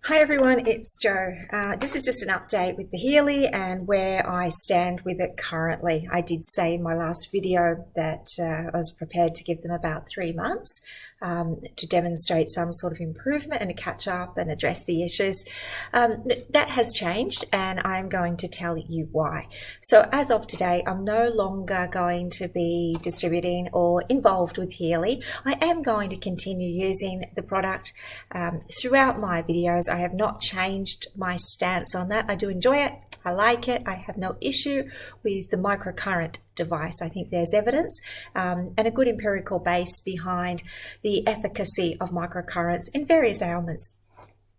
Hi everyone, it's Jo. This is just an update with the Healy and where I stand with it currently. I did say in my last video that I was prepared to give them about 3 months to demonstrate some sort of improvement and to catch up and address the issues. That has changed and I'm going to tell you why. So as of today, I'm no longer going to be distributing or involved with Healy. I am going to continue using the product throughout my videos. I have not changed my stance on that. I do enjoy it. I like it. I have no issue with the microcurrent device. I think there's evidence and a good empirical base behind the efficacy of microcurrents in various ailments.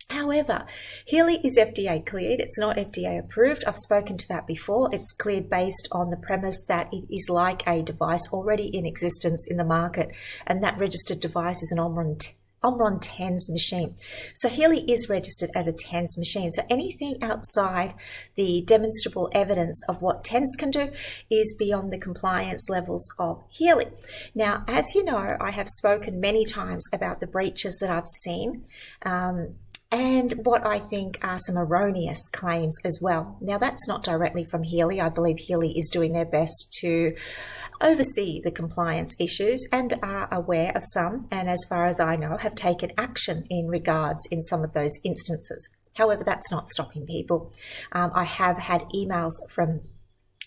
However, Healy is FDA cleared. It's not FDA approved. I've spoken to that before. It's cleared based on the premise that it is like a device already in existence in the market, and that registered device is an Omron TENS machine. So Healy is registered as a TENS machine. So anything outside the demonstrable evidence of what TENS can do is beyond the compliance levels of Healy. Now, as you know, I have spoken many times about the breaches that I've seen and what I think are some erroneous claims as well. Now, that's not directly from Healy. I believe Healy is doing their best to oversee the compliance issues and are aware of some, and as far as I know, have taken action in regards in some of those instances. However, that's not stopping people. I have had emails from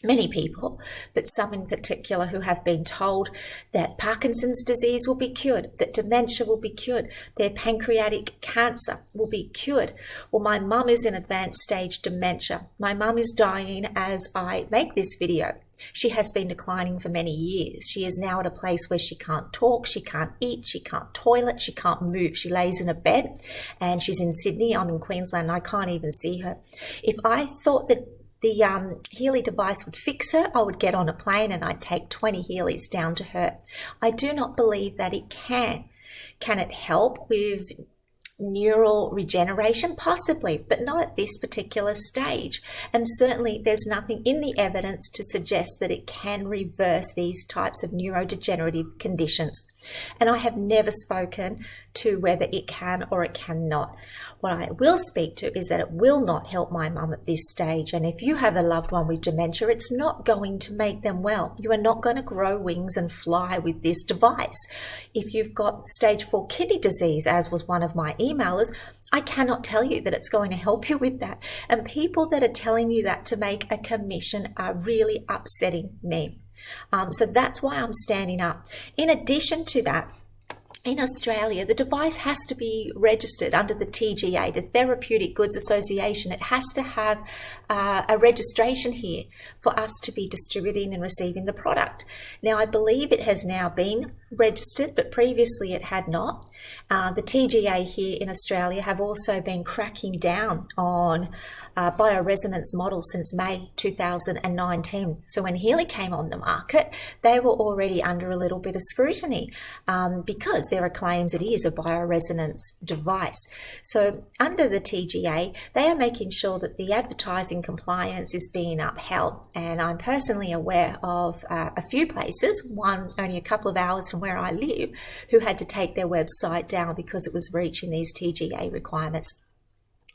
many people, but some in particular who have been told that Parkinson's disease will be cured, that dementia will be cured, their pancreatic cancer will be cured. Well, my mum is in advanced stage dementia. My mum is dying as I make this video. She has been declining for many years. She is now at a place where she can't talk, she can't eat, she can't toilet, she can't move. She lays in a bed and she's in Sydney. I'm in Queensland and I can't even see her. If I thought that the Healy device would fix her, I would get on a plane and I'd take 20 Healys down to her. I do not believe that it can. Can it help with neural regeneration? Possibly, but not at this particular stage. And certainly there's nothing in the evidence to suggest that it can reverse these types of neurodegenerative conditions. And I have never spoken to whether it can or it cannot. What I will speak to is that it will not help my mum at this stage. And if you have a loved one with dementia, it's not going to make them well. You are not going to grow wings and fly with this device. If you've got stage 4 kidney disease, as was one of my emailers, I cannot tell you that it's going to help you with that. And people that are telling you that to make a commission are really upsetting me. So that's why I'm standing up. In addition to that, in Australia, the device has to be registered under the TGA, the Therapeutic Goods Association. It has to have a registration here for us to be distributing and receiving the product. Now, I believe it has now been registered, but previously it had not. The TGA here in Australia have also been cracking down on bioresonance models since May 2019. So when Healy came on the market, they were already under a little bit of scrutiny because there are claims it is a bioresonance device. So under the TGA, they are making sure that the advertising compliance is being upheld. And I'm personally aware of a few places, one only a couple of hours from where I live, who had to take their website down because it was breaching these TGA requirements.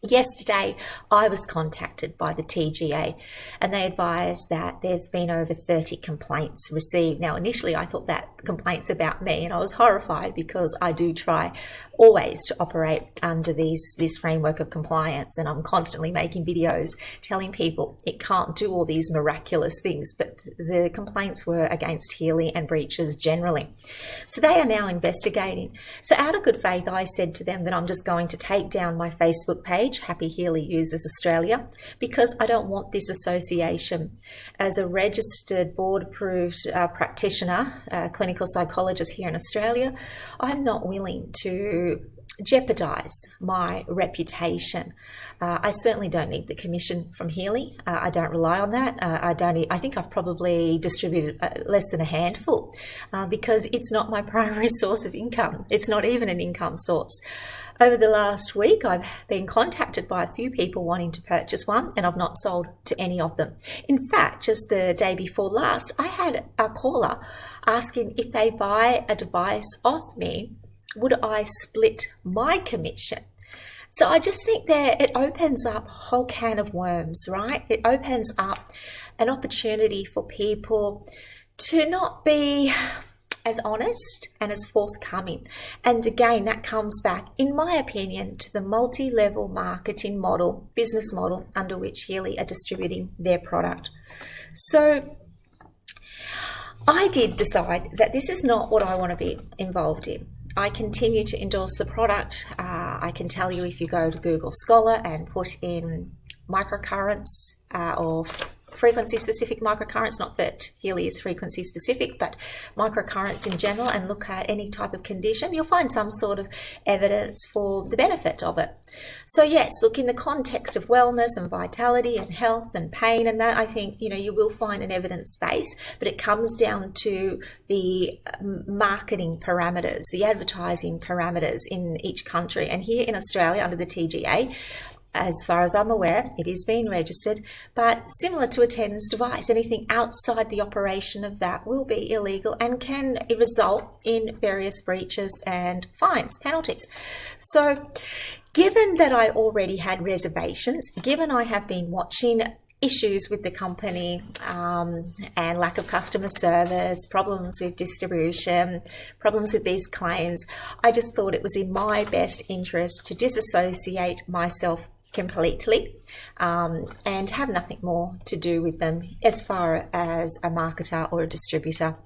Yesterday, I was contacted by the TGA and they advised that there have been over 30 complaints received. Now, initially, I thought that complaints about me and I was horrified because I do try always to operate under this framework of compliance, and I'm constantly making videos telling people it can't do all these miraculous things, but the complaints were against Healy and breaches generally. So they are now investigating. So out of good faith, I said to them that I'm just going to take down my Facebook page, Happy Healy Users Australia, because I don't want this association. As a registered board-approved practitioner, clinical psychologist here in Australia, I'm not willing to jeopardize my reputation. I certainly don't need the commission from Healy. I don't rely on that. I think I've probably distributed less than a handful because it's not my primary source of income. It's not even an income source. Over the last week, I've been contacted by a few people wanting to purchase one, and I've not sold to any of them. In fact, just the day before last, I had a caller asking if they buy a device off me, would I split my commission? So I just think that it opens up a whole can of worms, right? It opens up an opportunity for people to not be as honest and as forthcoming. And again, that comes back, in my opinion, to the multi-level marketing model, business model, under which Healy are distributing their product. So I did decide that this is not what I want to be involved in. I continue to endorse the product. I can tell you, if you go to Google Scholar and put in microcurrents or frequency-specific microcurrents, not that Healy is frequency-specific, but microcurrents in general, and look at any type of condition, you'll find some sort of evidence for the benefit of it. So yes, look, in the context of wellness and vitality and health and pain and that, I think, you will find an evidence base, but it comes down to the marketing parameters, the advertising parameters in each country. And here in Australia, under the TGA, as far as I'm aware, it is being registered, but similar to a TENS device, anything outside the operation of that will be illegal and can result in various breaches and fines, penalties. So given that I already had reservations, given I have been watching issues with the company and lack of customer service, problems with distribution, problems with these claims, I just thought it was in my best interest to disassociate myself completely and have nothing more to do with them as far as a marketer or a distributor.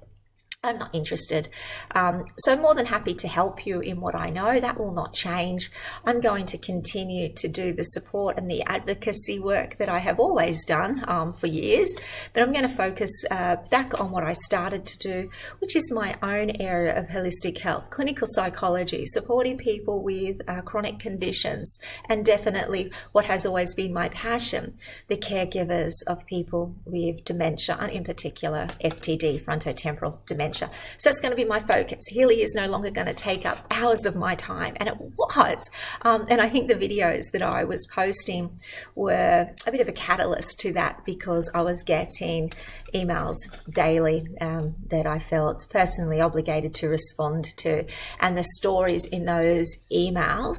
I'm not interested. So I'm more than happy to help you in what I know. That will not change. I'm going to continue to do the support and the advocacy work that I have always done for years, but I'm going to focus back on what I started to do, which is my own area of holistic health, clinical psychology, supporting people with chronic conditions, and definitely what has always been my passion, the caregivers of people with dementia, and in particular FTD, frontotemporal dementia. So it's going to be my focus. Healy is no longer going to take up hours of my time, and it was. And I think the videos that I was posting were a bit of a catalyst to that, because I was getting emails daily that I felt personally obligated to respond to, and the stories in those emails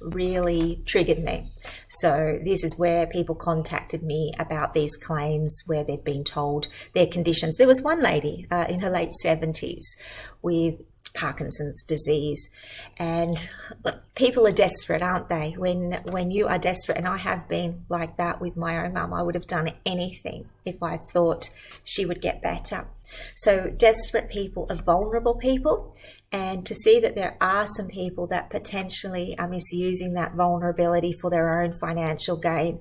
really triggered me. So this is where people contacted me about these claims where they'd been told their conditions. There was one lady in her late 70s with Parkinson's disease, and look, people are desperate, aren't they? When you are desperate, and I have been like that with my own mum, I would have done anything if I thought she would get better. So desperate people are vulnerable people, and to see that there are some people that potentially are misusing that vulnerability for their own financial gain,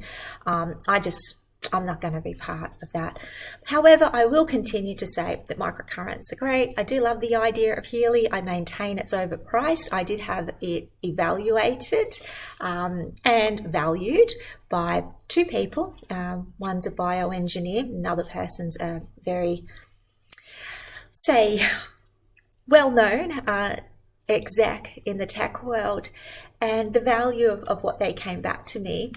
I'm not going to be part of that. However, I will continue to say that microcurrents are great. I do love the idea of Healy. I maintain it's overpriced. I did have it evaluated and valued by two people. One's a bioengineer, another person's a very, say, well-known exec in the tech world. And the value of what they came back to me,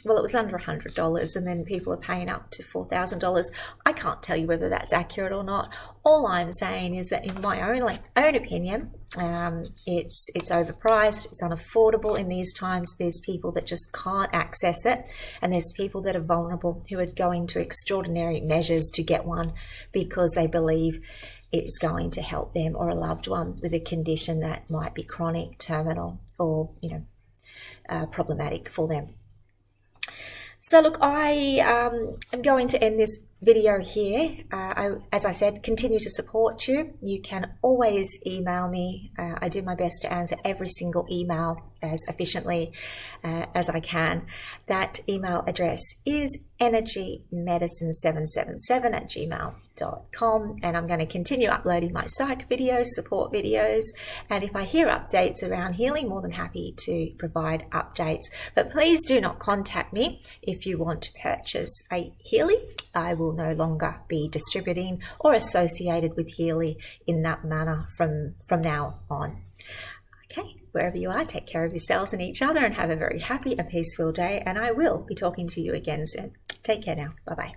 well, it was under $100, and then people are paying up to $4,000. I can't tell you whether that's accurate or not. All I'm saying is that in my own opinion, it's overpriced, it's unaffordable in these times. There's people that just can't access it, and there's people that are vulnerable who are going to extraordinary measures to get one because they believe it's going to help them or a loved one with a condition that might be chronic, terminal, or problematic for them. So look, I am going to end this video here. As I said, continue to support you. You can always email me. I do my best to answer every single email as efficiently as I can. That email address is energymedicine777@gmail.com, and I'm going to continue uploading my psych videos, support videos, and if I hear updates around healing, more than happy to provide updates. But please do not contact me if you want to purchase a Healy. I will no longer be distributing or associated with Healy in that manner from now on. Okay, wherever you are, take care of yourselves and each other, and have a very happy and peaceful day, and I will be talking to you again soon. Take care now. Bye-bye.